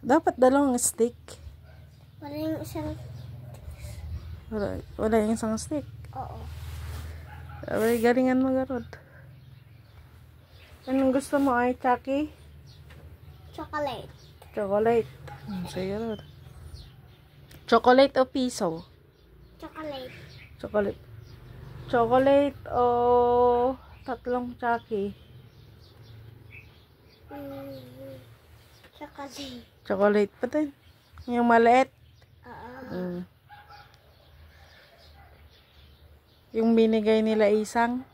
Dapat dalawang stick. Wala yung isang... Wala yung isang stick. Oo. Abay, galingan mo garod. Anong gusto mo ay Chucky? Chocolate. Chocolate. Sige garod. Chocolate o piso? Chocolate. Chocolate. Chocolate o tatlong Chucky? Chocolate. Chocolate pa din. Yung maliit. Oo. Yung binigay nila isang.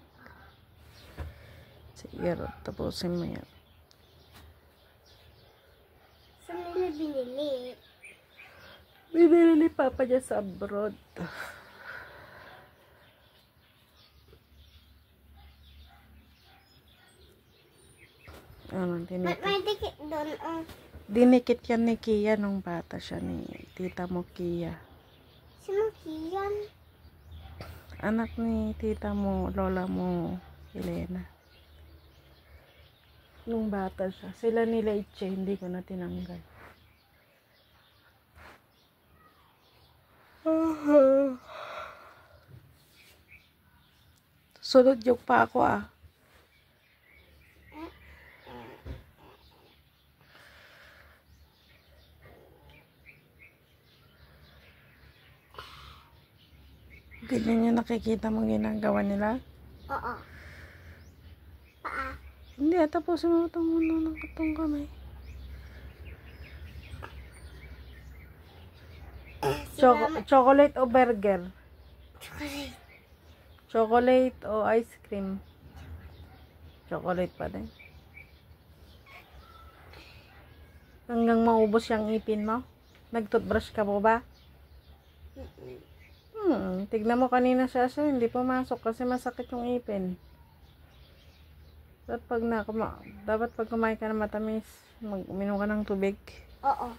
Sige, tapusin mo yan. Saan nila binili? Binili ni Papa niya sa abroad. Ano, dinikit. May dikit doon. Dinikit yan ni Kia nung bata siya ni tita mo Kia. Sino Kian? Anak ni tita mo, lola mo, Elena. Nung bata siya. Sila nila Itche, hindi ko na tinanggal. Sunod yung pa ako ah. Hindi niyo nakikita mong ginagawa nila? Oo. Paa. Hindi, tapusin mo itong muna ng katong kamay. Chocolate o burger? Chocolate. Chocolate o ice cream? Chocolate pa din. Hanggang maubos yung ipin mo? Nag-toothbrush ka mo ba? Tignan mo kanina siya hindi pumasok kasi masakit yung ipin. Dapat pag kumain ka ng matamis, uminom ka ng tubig. Oo.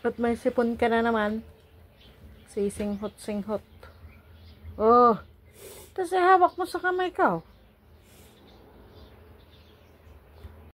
At may sipon ka na naman. Singhot. Oh. Tapos hawak mo sa kamay ka.